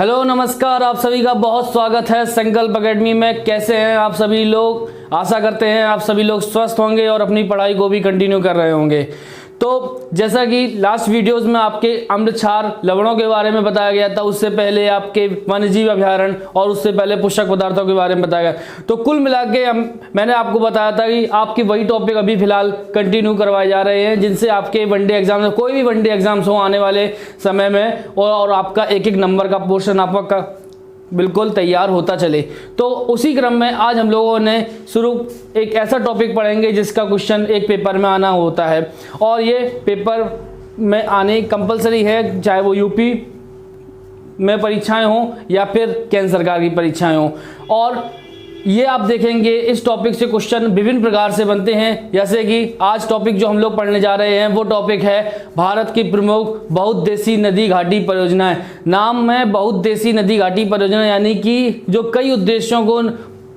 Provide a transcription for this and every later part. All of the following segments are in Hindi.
हेलो नमस्कार, आप सभी का बहुत स्वागत है संकल्प एकेडमी में। कैसे हैं आप सभी लोग? आशा करते हैं आप सभी लोग स्वस्थ होंगे और अपनी पढ़ाई को भी कंटिन्यू कर रहे होंगे। तो जैसा कि लास्ट वीडियोस में आपके अम्लक्षार लवणों के बारे में बताया गया था, उससे पहले आपके वन्यजीव अभयारण्य और उससे पहले पोषक पदार्थों के बारे में बताया गया। तो कुल मिला के मैंने आपको बताया था कि आपकी वही टॉपिक अभी फिलहाल कंटिन्यू करवाए जा रहे हैं, जिनसे आपके वनडे एग्जाम, कोई भी वनडे एग्जाम्स हो आने वाले समय में, और आपका एक एक नंबर का पोर्शन आपका बिल्कुल तैयार होता चले। तो उसी क्रम में आज हम लोगों ने शुरू एक ऐसा टॉपिक पढ़ेंगे जिसका क्वेश्चन एक पेपर में आना होता है, और ये पेपर में आने कंपलसरी है, चाहे वो यूपी में परीक्षाएं हों या फिर केंद्र सरकार की परीक्षाएं हों। और ये आप देखेंगे इस टॉपिक से क्वेश्चन विभिन्न प्रकार से बनते हैं। जैसे कि आज टॉपिक जो हम लोग पढ़ने जा रहे हैं वो टॉपिक है भारत की प्रमुख बहुउद्देशीय नदी घाटी परियोजनाएं। नाम में बहुउद्देशीय नदी घाटी परियोजना, यानी कि जो कई उद्देश्यों को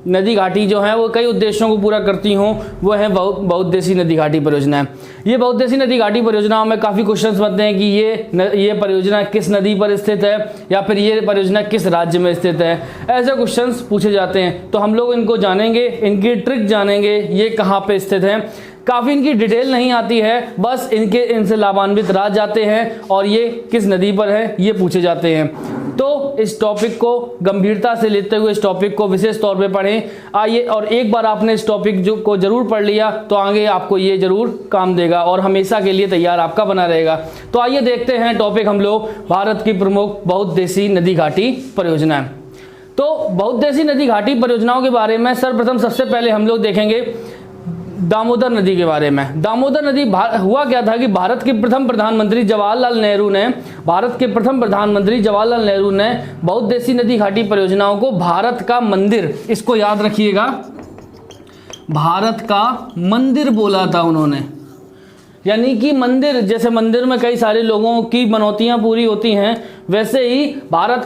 नदी घाटी जो है वो कई उद्देश्यों को पूरा करती हों, वो है बहुउद्देशीय नदी घाटी परियोजनाएं। ये बहुउद्देशीय नदी घाटी परियोजनाओं में काफ़ी क्वेश्चंस बनते हैं कि ये परियोजना किस नदी पर स्थित है, या फिर ये परियोजना किस राज्य में स्थित है। ऐसे क्वेश्चंस पूछे जाते हैं, तो हम लोग इनको जानेंगे, इनकी ट्रिक जानेंगे, ये कहाँ पे स्थित है। काफ़ी इनकी डिटेल नहीं आती है, बस इनसे लाभान्वित राज्य आते हैं और ये किस नदी पर है ये पूछे जाते हैं। तो इस टॉपिक को गंभीरता से लेते हुए इस टॉपिक को विशेष तौर पे पढ़ें। आइए, और एक बार आपने इस टॉपिक को जरूर पढ़ लिया तो आगे आपको ये जरूर काम देगा और हमेशा के लिए तैयार आपका बना रहेगा। तो आइए देखते हैं टॉपिक हम लोग भारत की प्रमुख बहुउद्देशीय नदी घाटी परियोजनाएं। तो बहुउद्देशीय नदी घाटी परियोजनाओं के बारे में सर्वप्रथम सबसे पहले हम लोग देखेंगे दामोदर नदी के बारे में। दामोदर नदी हुआ क्या था कि भारत के प्रथम प्रधानमंत्री जवाहरलाल नेहरू ने बहुउद्देशीय नदी घाटी परियोजनाओं को भारत का मंदिर, इसको याद रखिएगा, भारत का मंदिर बोला था उन्होंने। यानी कि मंदिर, जैसे मंदिर में कई सारे लोगों की मनौतियां पूरी होती हैं, वैसे ही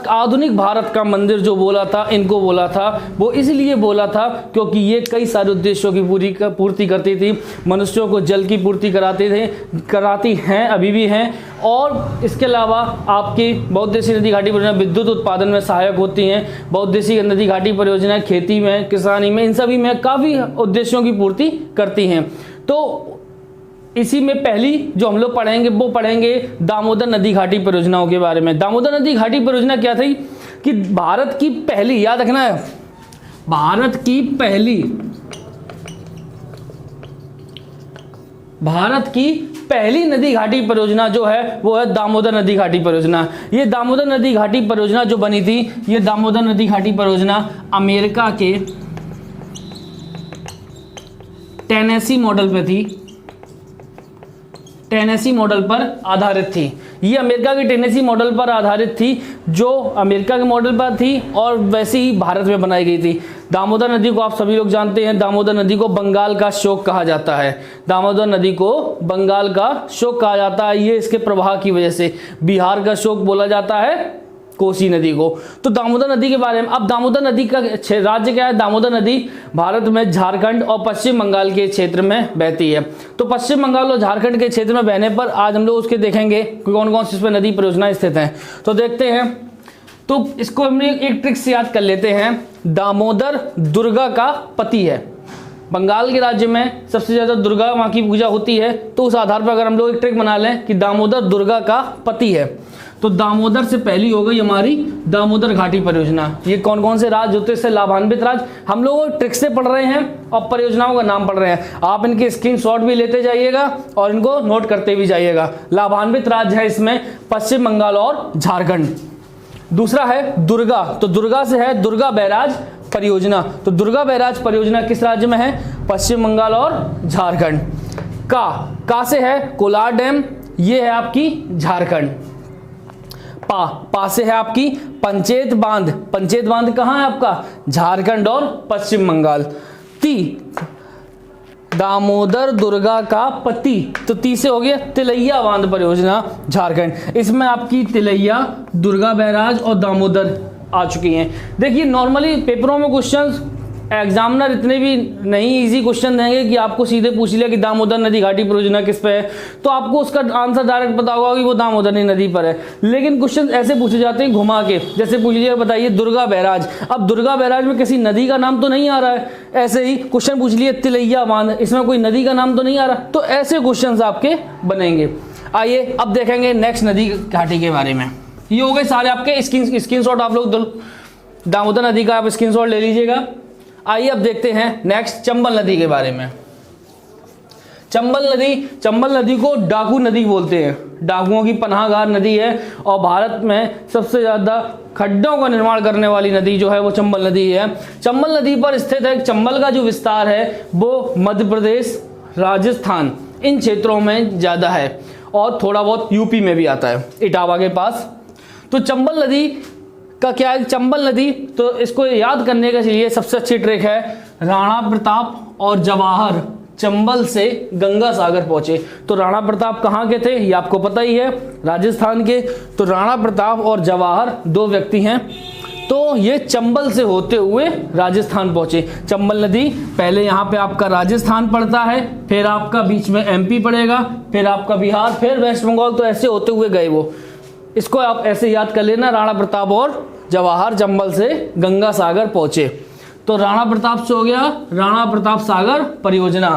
आधुनिक भारत का मंदिर जो बोला था, इनको बोला था, वो इसलिए बोला था क्योंकि ये कई सारे उद्देश्यों की पूर्ति करती थी। मनुष्यों को जल की पूर्ति कराती हैं, अभी भी हैं। और इसके अलावा आपकी बहुउद्देशीय नदी घाटी परियोजना विद्युत उत्पादन में सहायक होती हैं। बहुउद्देशीय नदी घाटी परियोजना खेती में, किसानी में, इन सभी में काफ़ी उद्देश्यों की पूर्ति करती हैं। तो इसी में पहली जो हम लोग पढ़ेंगे वो पढ़ेंगे दामोदर नदी घाटी परियोजनाओं के बारे में। दामोदर नदी घाटी परियोजना क्या थी कि भारत की पहली, याद रखना है, भारत की पहली नदी घाटी परियोजना जो है वो है दामोदर नदी घाटी परियोजना। ये दामोदर नदी घाटी परियोजना जो बनी थी, ये दामोदर नदी घाटी परियोजना अमेरिका के टेनेसी मॉडल पे थी, टेनेसी मॉडल पर आधारित थी। ये अमेरिका के टेनेसी मॉडल पर आधारित थी, जो अमेरिका के मॉडल पर थी और वैसे ही भारत में बनाई गई थी। दामोदर नदी को आप सभी लोग जानते हैं, दामोदर नदी को बंगाल का शोक कहा जाता है। दामोदर नदी को बंगाल का शोक कहा जाता है, ये इसके प्रवाह की वजह से। बिहार का शोक बोला जाता है कोसी नदी को। तो दामोदर नदी के बारे में, अब दामोदर नदी का राज्य क्या है? दामोदर नदी भारत में झारखंड और पश्चिम बंगाल के क्षेत्र में बहती है। तो पश्चिम बंगाल और झारखंड के क्षेत्र में बहने पर आज हम लोग उसके देखेंगे कौन कौन सी इस पर नदी परियोजनाएं स्थित हैं। तो देखते हैं, तो इसको हम एक ट्रिक से याद कर लेते हैं। दामोदर दुर्गा का पति है। बंगाल के राज्य में सबसे ज़्यादा दुर्गा माँ की पूजा होती है, तो उस आधार पर अगर हम लोग एक ट्रिक बना लें कि दामोदर दुर्गा का पति है, तो दामोदर से पहली हो गई हमारी दामोदर घाटी परियोजना। ये कौन कौन से राज्य होते हैं इससे लाभान्वित राज्य, हम लोग ट्रिक से पढ़ रहे हैं और परियोजनाओं का नाम पढ़ रहे हैं। आप इनके स्क्रीनशॉट भी लेते जाइएगा और इनको नोट करते भी जाइएगा। लाभान्वित राज्य है इसमें पश्चिम बंगाल और झारखंड। दूसरा है दुर्गा, तो दुर्गा से है दुर्गा बैराज परियोजना। तो दुर्गा बैराज परियोजना किस राज्य में है? पश्चिम बंगाल और झारखंड। का से है कोलार डैम, ये है आपकी झारखंड। पा से है आपकी पंचेत बांध। पंचेत बांध कहाँ है आपका? झारखंड और पश्चिम बंगाल। दामोदर दुर्गा का पति, तो ती से हो गया तिलैया बांध परियोजना झारखंड। इसमें आपकी तिलैया, दुर्गा बैराज और दामोदर आ चुकी हैं। देखिए नॉर्मली पेपरों में क्वेश्चंस एग्जामिनर इतने भी नहीं इजी क्वेश्चन देंगे कि आपको सीधे पूछ लिया कि दामोदर नदी घाटी परियोजना किस पे है, तो आपको उसका आंसर डायरेक्ट पता होगा कि वो दामोदरी नदी पर है। लेकिन क्वेश्चन ऐसे पूछे जाते हैं घुमा के, जैसे पूछ लीजिए बताइए दुर्गा बैराज। अब दुर्गा बैराज में किसी नदी का नाम तो नहीं आ रहा है, ऐसे ही क्वेश्चन पूछ लिए तिलैया बांध, इसमें कोई नदी का नाम तो नहीं आ रहा, तो ऐसे क्वेश्चन आपके बनेंगे। आइए अब देखेंगे नेक्स्ट नदी घाटी के बारे में। ये हो गए सारे आपके स्क्रीनशॉट, आप लोग दामोदर नदी का आप स्क्रीनशॉट ले लीजिएगा। आइए अब देखते हैं नेक्स्ट चंबल नदी के बारे में। चंबल नदी को डाकू नदी बोलते हैं, डाकुओं की पनाहगाह नदी है और भारत में सबसे ज़्यादा खड्डों का निर्माण करने वाली नदी जो है वो चंबल नदी है। चंबल नदी पर स्थित है। चंबल का जो विस्तार है वो मध्य प्रदेश, राजस्थान इन क्षेत्रों में ज़्यादा है और थोड़ा बहुत यूपी में भी आता है, इटावा के पास। तो चंबल नदी का क्या है, चंबल नदी, तो इसको याद करने के लिए सबसे अच्छी ट्रिक है राणा प्रताप और जवाहर चंबल से गंगा सागर पहुंचे। तो राणा प्रताप कहाँ के थे ये आपको पता ही है, राजस्थान के। तो राणा प्रताप और जवाहर दो व्यक्ति हैं, तो ये चंबल से होते हुए राजस्थान पहुंचे। चंबल नदी पहले यहाँ पे आपका राजस्थान पड़ता है, फिर आपका बीच में एमपी पड़ेगा, फिर आपका बिहार, फिर वेस्ट बंगाल, तो ऐसे होते हुए गए वो। इसको आप ऐसे याद कर लेना, राणा प्रताप और जवाहर चंबल से गंगा सागर पहुंचे। तो राणा प्रताप से हो गया राणा प्रताप सागर परियोजना,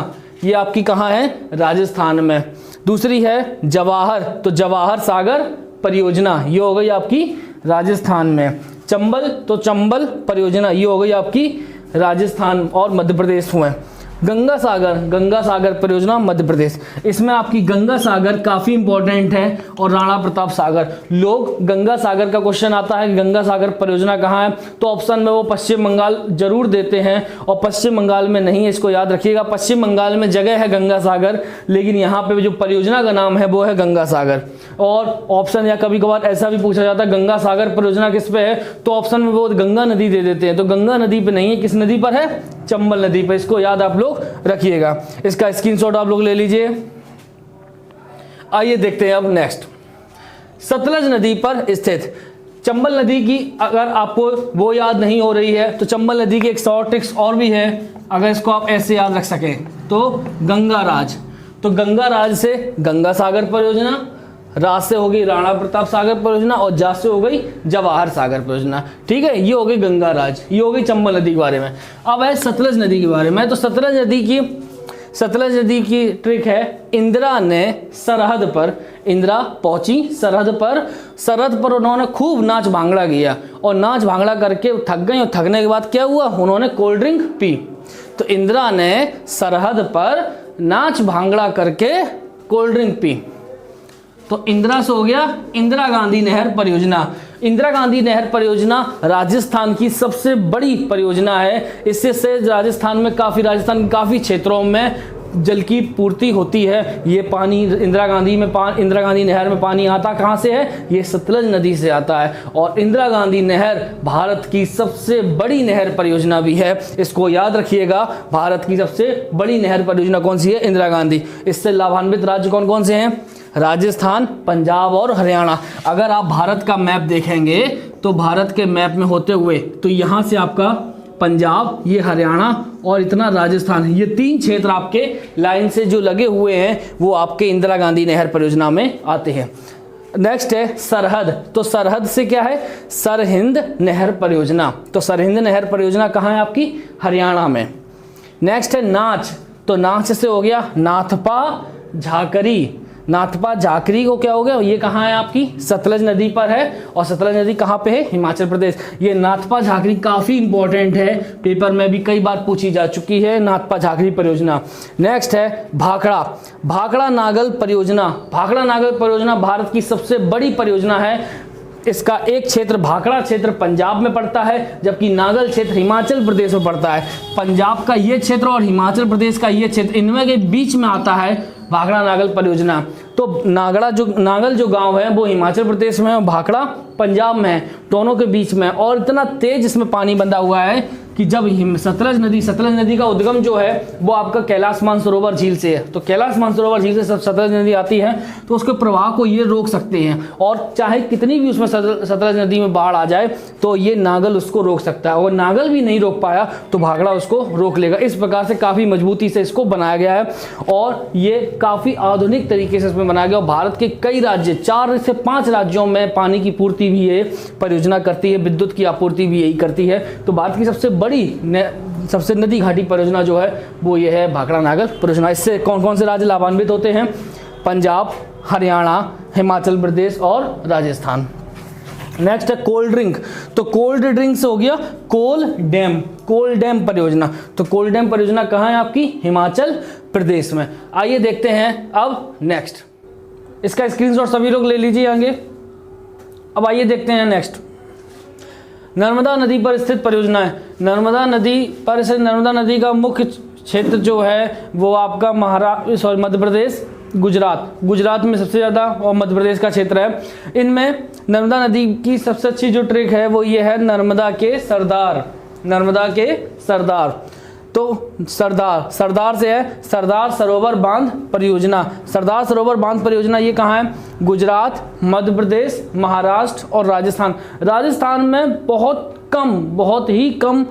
ये आपकी कहाँ है, राजस्थान में। दूसरी है जवाहर, तो जवाहर सागर परियोजना, ये हो गई आपकी राजस्थान में। चंबल, तो चंबल परियोजना, ये हो गई आपकी राजस्थान और मध्य प्रदेश हुए। गंगा सागर परियोजना मध्य प्रदेश, इसमें आपकी गंगा सागर काफ़ी इंपॉर्टेंट है और राणा प्रताप सागर। लोग गंगा सागर का क्वेश्चन आता है, गंगा सागर परियोजना कहाँ है, तो ऑप्शन में वो पश्चिम बंगाल जरूर देते हैं और पश्चिम बंगाल में नहीं है, इसको याद रखिएगा। पश्चिम बंगाल में जगह है गंगा सागर, लेकिन यहाँ पे जो परियोजना का नाम है वो है गंगा सागर। और ऑप्शन या कभी कभार ऐसा भी पूछा जाता है गंगा सागर परियोजना किस पे है, तो ऑप्शन में वो गंगा नदी दे देते हैं, तो गंगा नदी पे नहीं है, किस नदी पर है, चंबल नदी पे। इसको याद आप लोग रखिएगा, इसका स्क्रीनशॉट आप लोग ले लीजिए। आइए देखते हैं अब नेक्स्ट, सतलज नदी पर स्थित चंबल नदी की अगर आपको वो याद नहीं हो रही है तो चंबल नदी की एक शॉर्ट ट्रिक्स और भी है, अगर इसको आप ऐसे याद रख सकें तो गंगा राज, तो गंगा राज से गंगा सागर परियोजना, राज से हो गई राणा प्रताप सागर परियोजना और जा से हो गई जवाहर सागर परियोजना। ठीक है, ये हो गई गंगा राज, ये हो गई चंबल नदी के बारे में। अब है सतलज नदी के बारे में। तो सतलज नदी की ट्रिक है, इंदिरा ने सरहद पर, इंदिरा पहुंची सरहद पर उन्होंने खूब नाच भांगड़ा किया और नाच भांगड़ा करके थक गई और थकने के बाद क्या हुआ, उन्होंने कोल्ड ड्रिंक पी। तो इंदिरा ने सरहद पर नाच भांगड़ा करके कोल्ड ड्रिंक पी। तो इंदिरा से हो गया इंदिरा गांधी नहर परियोजना। इंदिरा गांधी नहर परियोजना राजस्थान की सबसे बड़ी परियोजना है, इससे राजस्थान के काफ़ी क्षेत्रों में जल की पूर्ति होती है। ये पानी इंदिरा गांधी नहर में पानी आता कहाँ से है, ये सतलज नदी से आता है। और इंदिरा गांधी नहर भारत की सबसे बड़ी नहर परियोजना भी है, इसको याद रखिएगा। भारत की सबसे बड़ी नहर परियोजना कौन सी है, इंदिरा गांधी। इससे लाभान्वित राज्य कौन कौन से हैं, राजस्थान, पंजाब और हरियाणा। अगर आप भारत का मैप देखेंगे तो भारत के मैप में होते हुए तो यहाँ से आपका पंजाब, ये हरियाणा और इतना राजस्थान, ये तीन क्षेत्र आपके लाइन से जो लगे हुए हैं वो आपके इंदिरा गांधी नहर परियोजना में आते हैं। नेक्स्ट है सरहद। तो सरहद से क्या है, सरहिंद नहर परियोजना। तो सरहिंद नहर परियोजना कहाँ है आपकी, हरियाणा में। नेक्स्ट है नाच। तो नाच से हो गया नाथपा झाकरी। नाथपा झाकरी को क्या हो गया, ये कहाँ है आपकी, सतलज नदी पर है। और सतलज नदी कहाँ पे है, हिमाचल प्रदेश। ये नाथपा झाकरी काफ़ी इंपॉर्टेंट है, पेपर में भी कई बार पूछी जा चुकी है नाथपा झाकरी परियोजना। नेक्स्ट है भाखड़ा नागल परियोजना। भाखड़ा नागल परियोजना भारत की सबसे बड़ी परियोजना है। इसका एक क्षेत्र भाखड़ा क्षेत्र पंजाब में पड़ता है, जबकि नागल क्षेत्र हिमाचल प्रदेश में पड़ता है। पंजाब का ये क्षेत्र और हिमाचल प्रदेश का ये क्षेत्र, इनमें के बीच में आता है भाखड़ा नागल परियोजना। तो नागल जो गांव है वो हिमाचल प्रदेश में है, भाखड़ा पंजाब में है, दोनों के बीच में। और इतना तेज इसमें पानी बंधा हुआ है कि जब सतलज नदी का उद्गम जो है वो आपका कैलाश मानसरोवर झील से है, तो कैलाश मानसरोवर झील से सतलज नदी आती है, तो उसके प्रवाह को ये रोक सकते हैं। और चाहे कितनी भी उसमें सतलज नदी में बाढ़ आ जाए तो ये नागल उसको रोक सकता है, और नागल भी नहीं रोक पाया तो भाखड़ा उसको रोक लेगा। इस प्रकार से काफ़ी मजबूती से इसको बनाया गया है, और ये काफ़ी आधुनिक तरीके से इसमें बनाया गया। और भारत के कई राज्य, 4 से 5 राज्यों में पानी की पूर्ति भी ये परियोजना करती है, विद्युत की आपूर्ति भी यही करती है। तो भारत की सबसे बड़ी सबसे नदी घाटी परियोजना जो है वो ये है भाखड़ा नागल परियोजना। इससे कौन कौन से राज्य लाभान्वित होते हैं? पंजाब, हरियाणा, हिमाचल प्रदेश और राजस्थान। नेक्स्ट है कोल्ड ड्रिंक। तो कोल्ड ड्रिंक से हो गया कोल डैम परियोजना। तो कोल डैम परियोजना कहाँ है आपकी? हिमाचल प्रदेश में। आइए देखते हैं अब नेक्स्ट, इसका स्क्रीनशॉट सभी लोग ले लीजिए आगे। अब आइए देखते हैं नेक्स्ट, नर्मदा नदी पर स्थित परियोजना है। नर्मदा नदी का मुख्य क्षेत्र जो है वो आपका मध्य प्रदेश, गुजरात में सबसे ज़्यादा, और मध्य प्रदेश का क्षेत्र है। इनमें नर्मदा नदी की सबसे अच्छी जो ट्रिक है वो ये है नर्मदा के सरदार। तो सरदार से है सरदार सरोवर बांध परियोजना। सरदार सरोवर बांध परियोजना ये कहाँ है? गुजरात, मध्य प्रदेश, महाराष्ट्र और राजस्थान में बहुत ही कम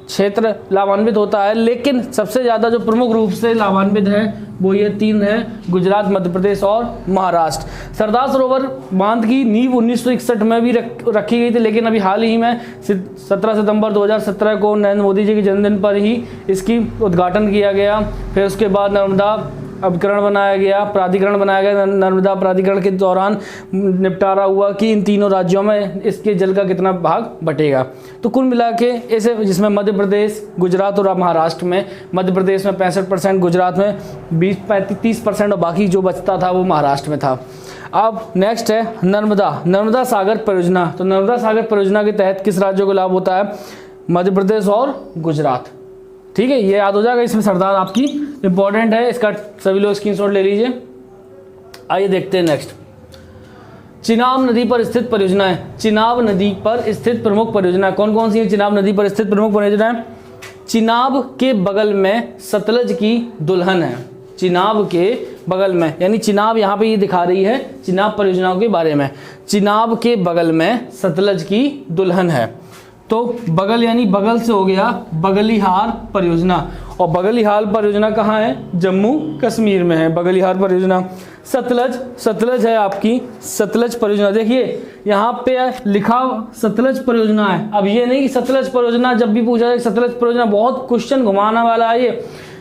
क्षेत्र लाभान्वित होता है, लेकिन सबसे ज़्यादा जो प्रमुख रूप से लाभान्वित है वो ये 3 है, गुजरात, मध्य प्रदेश और महाराष्ट्र। सरदार सरोवर बांध की नींव 1961 में भी रखी गई थी, लेकिन अभी हाल ही में 17 सितंबर 2017 को नरेंद्र मोदी जी के जन्मदिन पर ही इसकी उद्घाटन किया गया। फिर उसके बाद नर्मदा प्राधिकरण बनाया गया। नर्मदा प्राधिकरण के दौरान निपटारा हुआ कि इन तीनों राज्यों में इसके जल का कितना भाग बटेगा। तो कुल मिला के ऐसे, जिसमें मध्य प्रदेश, गुजरात और महाराष्ट्र में, मध्य प्रदेश में 65%, गुजरात में 20-30% और बाकी जो बचता था वो महाराष्ट्र में था। अब नेक्स्ट है नर्मदा सागर परियोजना। तो नर्मदा सागर परियोजना के तहत किस राज्यों को लाभ होता है? मध्य प्रदेश और गुजरात। ठीक है, ये याद हो जाएगा। इसमें सरदार आपकी इंपॉर्टेंट है, इसका सभी लोग स्क्रीनशॉट ले लीजिए। आइए देखते हैं नेक्स्ट, चिनाब नदी पर स्थित परियोजना है। चिनाब नदी पर स्थित प्रमुख परियोजना कौन कौन सी है? चिनाब नदी पर स्थित प्रमुख परियोजना है, चिनाब के बगल में सतलज की दुल्हन है। चिनाब के बगल में, यानी चिनाब यहाँ पे ये दिखा रही है चिनाब परियोजनाओं के बारे में। चिनाब के बगल में सतलज की दुल्हन है। तो बगल यानी बगल से हो गया बगलिहार परियोजना, और बगलिहार परियोजना कहाँ है? जम्मू कश्मीर में है बगलिहार परियोजना। सतलज है आपकी सतलज परियोजना। देखिए यहाँ पे लिखा सतलज परियोजना है। अब ये नहीं कि सतलज परियोजना, जब भी पूछा जाए सतलज परियोजना, बहुत क्वेश्चन घुमाने वाला है ये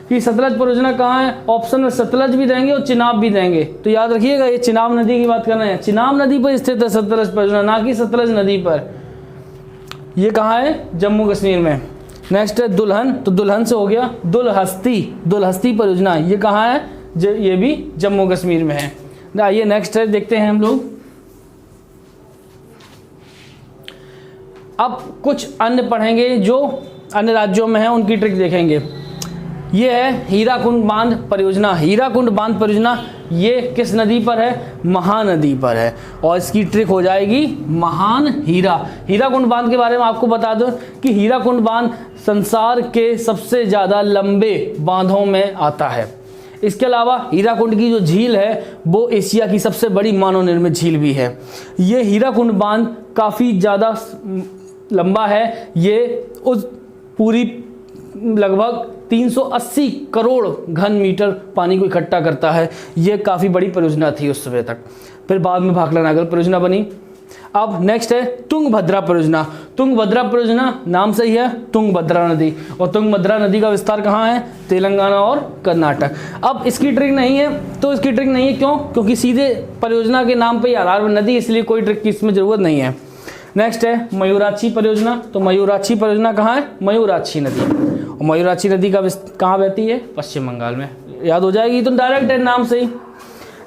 कि सतलज परियोजना कहाँ है। ऑप्शन में सतलज भी देंगे और चिनाब भी देंगे, तो याद रखिएगा ये चिनाब नदी की बात कर रहे हैं। चिनाब नदी पर स्थित है सतलज परियोजना, ना कि सतलज नदी पर। ये कहाँ है? जम्मू कश्मीर में। नेक्स्ट है दुल्हन। तो दुल्हन से हो गया दुलहस्ती परियोजना। ये कहाँ है? ये भी जम्मू कश्मीर में है। आइए नेक्स्ट है, देखते हैं हम लोग। अब कुछ अन्य पढ़ेंगे जो अन्य राज्यों में है, उनकी ट्रिक देखेंगे। ये है हीराकुंड बांध परियोजना। हीराकुंड बांध परियोजना ये किस नदी पर है? महानदी पर है, और इसकी ट्रिक हो जाएगी महान हीराकुंड बांध के बारे में आपको बता दूं कि हीराकुंड बांध संसार के सबसे ज़्यादा लंबे बांधों में आता है। इसके अलावा हीराकुंड की जो झील है वो एशिया की सबसे बड़ी मानव निर्मित झील भी है। ये हीराकुंड बांध काफ़ी ज़्यादा लंबा है। ये उस पूरी लगभग 380 करोड़ घन मीटर पानी को इकट्ठा करता है। ये काफ़ी बड़ी परियोजना थी उस समय तक। फिर बाद में भाखड़ा नागल परियोजना बनी। अब नेक्स्ट है तुंगभद्रा परियोजना। तुंगभद्रा परियोजना नाम से ही है तुंगभद्रा नदी, और तुंगभद्रा नदी का विस्तार कहाँ है? तेलंगाना और कर्नाटक। अब इसकी ट्रिक नहीं है, तो इसकी ट्रिक नहीं है क्यों? क्योंकि सीधे परियोजना के नाम पे ही आधार नदी, इसलिए कोई ट्रिक की इसमें ज़रूरत नहीं है। नेक्स्ट है मयूराक्षी परियोजना। तो मयूराक्षी परियोजना कहाँ है? मयूराक्षी नदी। और मयूराक्षी नदी का कहाँ बहती है? पश्चिम बंगाल में। याद हो जाएगी तो डायरेक्ट है नाम से ही।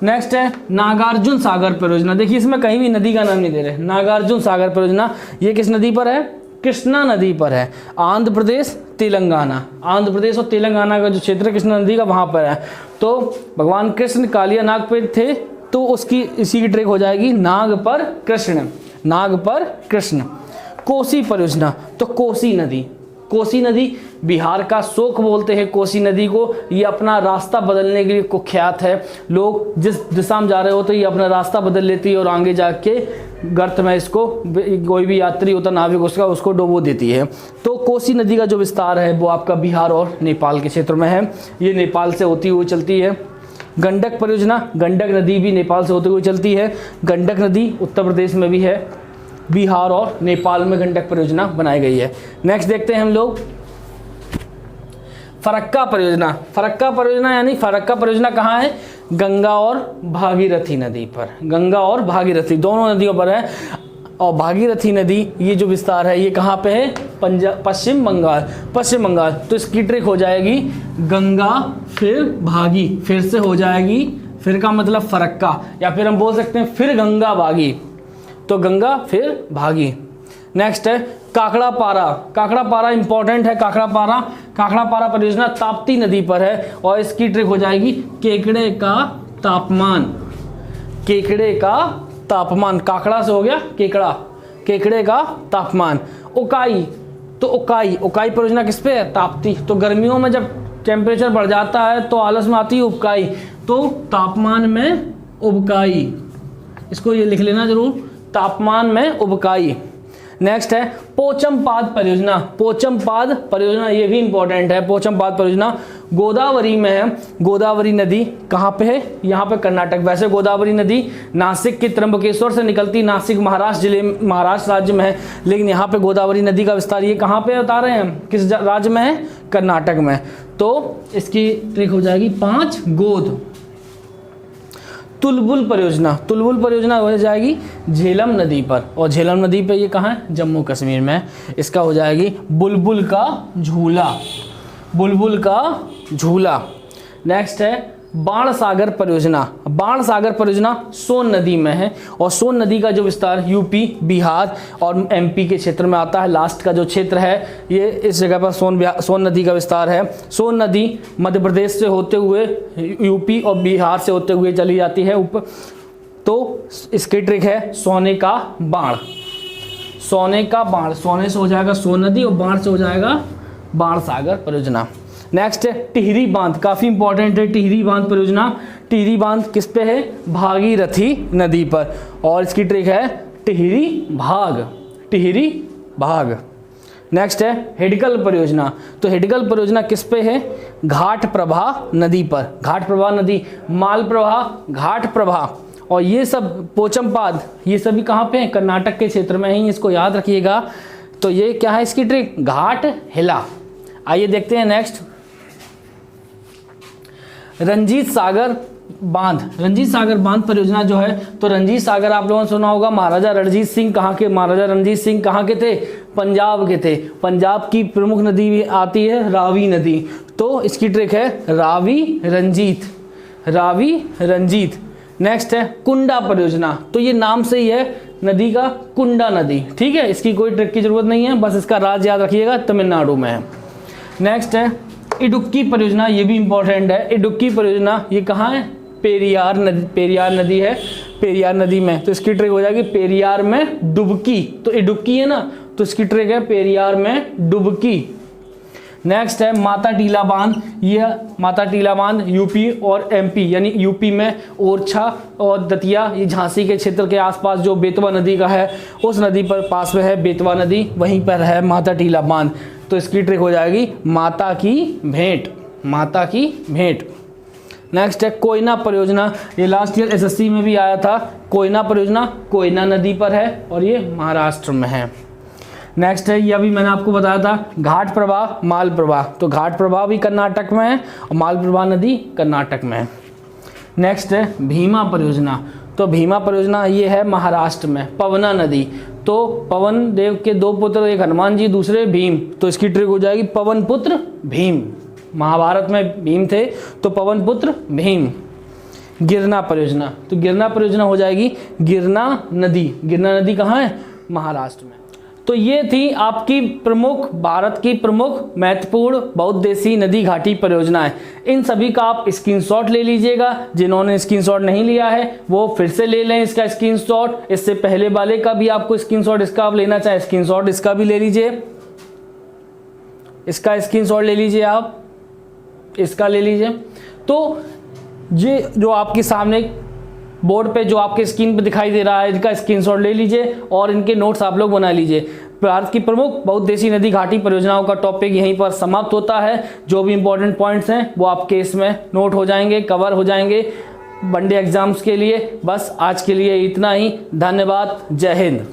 नेक्स्ट है नागार्जुन सागर परियोजना। देखिए इसमें कहीं भी नदी का नाम नहीं दे रहे। नागार्जुन सागर परियोजना ये किस नदी पर है? कृष्णा नदी पर है। आंध्र प्रदेश, तेलंगाना, आंध्र प्रदेश और तेलंगाना का जो क्षेत्र है कृष्णा नदी का, वहाँ पर है। तो भगवान कृष्ण कालिया नाग पे थे, तो उसकी इसी की ट्रिक हो जाएगी नाग पर कृष्ण। कोसी परियोजना। तो कोसी कोसी नदी बिहार का शोक बोलते हैं कोसी नदी को। ये अपना रास्ता बदलने के लिए कुख्यात है। लोग जिस दिशा में जा रहे होते ये अपना रास्ता बदल लेती है और आगे जाके गर्त में इसको कोई भी यात्री होता नाविक उसको डुबो देती है। तो कोसी नदी का जो विस्तार है वो आपका बिहार और नेपाल के क्षेत्र में है। ये नेपाल से होती हुई चलती है। गंडक परियोजना, गंडक नदी भी नेपाल से होते हुए चलती है। गंडक नदी उत्तर प्रदेश में भी है। बिहार और नेपाल में गंडक परियोजना बनाई गई है। नेक्स्ट देखते हैं हम लोग फरक्का परियोजना। फरक्का परियोजना यानी फरक्का परियोजना कहाँ है? गंगा और भागीरथी नदी पर। गंगा और भागीरथी दोनों नदियों पर है। और भागीरथी नदी ये जो विस्तार है ये कहाँ पे है? पश्चिम बंगाल। पश्चिम बंगाल। तो इसकी ट्रिक हो जाएगी गंगा फिर भागी, फिर से हो जाएगी, फिर का मतलब फरक्का, या फिर हम बोल सकते हैं फिर गंगा भागी। तो गंगा फिर भागी। नेक्स्ट है काकड़ा पारा। काकड़ा पारा इंपॉर्टेंट है। काकड़ा पारा परियोजना ताप्ती नदी पर है और इसकी ट्रिक हो जाएगी केकड़े का तापमान। केकड़े का तापमान, काकड़ा से हो गया केकड़ा, केकड़े का तापमान। उकाई, तो उकाई परियोजना किस पे है? ताप्ती। तो गर्मियों में जब टेम्परेचर बढ़ जाता है तो आलस में आती है उबकाई, तो तापमान में उबकाई, इसको ये लिख लेना जरूर, तापमान में उबकाई। नेक्स्ट है पोचमपाद परियोजना। पोचमपाद परियोजना ये भी इंपॉर्टेंट है। पोचमपाद परियोजना गोदावरी में है। गोदावरी नदी कहाँ पे है? यहाँ पे कर्नाटक। वैसे गोदावरी नदी नासिक के त्र्यंबकेश्वर से निकलती, नासिक महाराष्ट्र जिले, महाराष्ट्र राज्य में है, लेकिन यहाँ पे गोदावरी नदी का विस्तार ये कहाँ पे बता रहे हैं? किस राज्य में है? कर्नाटक में। तो इसकी ट्रिक हो जाएगी 5 गोद। तुलबुल परियोजना हो जाएगी झेलम नदी पर, और झेलम नदी पे ये कहाँ है? जम्मू कश्मीर में। इसका हो जाएगी बुलबुल का झूला। बुलबुल का झूला। नेक्स्ट है बाण सागर परियोजना। बाण सागर परियोजना सोन नदी में है और सोन नदी का जो विस्तार यूपी, बिहार और एमपी के क्षेत्र में आता है। लास्ट का जो क्षेत्र है ये इस जगह पर सोन नदी का विस्तार है। सोन नदी मध्य प्रदेश से होते हुए यूपी और बिहार से होते हुए चली जाती है ऊपर। तो इसकी ट्रिक है सोने का बाण। सोने का बाण, सोने से हो जाएगा सोन नदी और बाण से हो जाएगा बाण सागर परियोजना। नेक्स्ट है टिहरी बांध। काफी इंपॉर्टेंट है टिहरी बांध परियोजना। टिहरी बांध किस पे है? भागीरथी नदी पर, और इसकी ट्रिक है टिहरी भाग। टिहरी भाग। नेक्स्ट है हिडकल परियोजना। तो हिडकल परियोजना किस पे है? घाट प्रभा नदी पर। घाट प्रभा नदी, माल प्रभा, घाट प्रभा, और ये सब पोचमपाद ये सभी कहाँ पे हैं? कर्नाटक के क्षेत्र में ही, इसको याद रखिएगा। तो ये क्या है इसकी ट्रिक? घाट हिला। आइए देखते हैं नेक्स्ट रंजीत सागर बांध। रंजीत सागर बांध परियोजना जो है, तो रंजीत सागर आप लोगों ने सुना होगा, महाराजा रणजीत सिंह कहाँ के? महाराजा रणजीत सिंह कहाँ के थे? पंजाब के थे। पंजाब की प्रमुख नदी भी आती है रावी नदी। तो इसकी ट्रिक है रावी रंजीत। रावी रंजीत। नेक्स्ट है कुंडा परियोजना। तो ये नाम से ही है नदी का, कुंडा नदी। ठीक है, इसकी कोई ट्रिक की जरूरत नहीं है, बस इसका राज्य याद रखिएगा, तमिलनाडु में है। नेक्स्ट है इडुक्की परियोजना। ये भी इंपॉर्टेंट है। इडुक्की परियोजना ये कहाँ है? पेरियार नदी। पेरियार नदी है, पेरियार नदी में। तो इसकी ट्रिक हो जाएगी पेरियार में डुबकी। तो इडुक्की है ना, तो इसकी ट्रिक है पेरियार में डुबकी। नेक्स्ट है माता टीला बांध। ये माता टीला बांध यूपी और एमपी यानी यूपी में ओरछा और दतिया, ये झांसी के क्षेत्र के आसपास जो बेतवा नदी का है उस नदी पर पास में है बेतवा नदी, वहीं पर है माता टीला बांध। तो इसकी ट्रिक हो जाएगी माता की भेंट। माता की भेंट। नेक्स्ट है कोयना परियोजना। ये लास्ट ईयर एसएससी में भी आया था। कोयना परियोजना कोयना नदी पर है और ये महाराष्ट्र में है। नेक्स्ट है, ये अभी मैंने आपको बताया था घाट प्रवाह माल प्रवाह। तो घाट प्रवाह भी कर्नाटक में है और माल प्रवाह नदी कर्नाटक में है। नेक्स्ट है भीमा परियोजना। तो भीमा परियोजना ये है महाराष्ट्र में, पवना नदी। तो पवन देव के 2 पुत्र, एक हनुमान जी दूसरे भीम। तो इसकी ट्रिक हो जाएगी पवन पुत्र भीम। महाभारत में भीम थे तो पवन पुत्र भीम। गिरना परियोजना। तो गिरना परियोजना हो जाएगी गिरना नदी। गिरना नदी कहाँ है? महाराष्ट्र में। तो ये थी आपकी प्रमुख, भारत की प्रमुख महत्वपूर्ण बहुउद्देशीय नदी घाटी परियोजनाएं। इन सभी का आप स्क्रीनशॉट ले लीजिएगा। जिन्होंने स्क्रीनशॉट नहीं लिया है वो फिर से ले लें इसका स्क्रीनशॉट। इससे पहले वाले का भी आपको स्क्रीनशॉट, इसका आप लेना चाहे स्क्रीनशॉट इसका भी ले लीजिए। इसका स्क्रीनशॉट ले लीजिए, आप इसका ले लीजिए। तो ये जो आपके सामने बोर्ड पे जो आपके स्क्रीन पे दिखाई दे रहा है, इनका स्क्रीनशॉट ले लीजिए और इनके नोट्स आप लोग बना लीजिए। भारत की प्रमुख बहुउद्देशीय नदी घाटी परियोजनाओं का टॉपिक यहीं पर समाप्त होता है। जो भी इंपॉर्टेंट पॉइंट्स हैं वो आपके इसमें नोट हो जाएंगे, कवर हो जाएंगे वनडे एग्जाम्स के लिए। बस आज के लिए इतना ही। धन्यवाद। जय हिंद।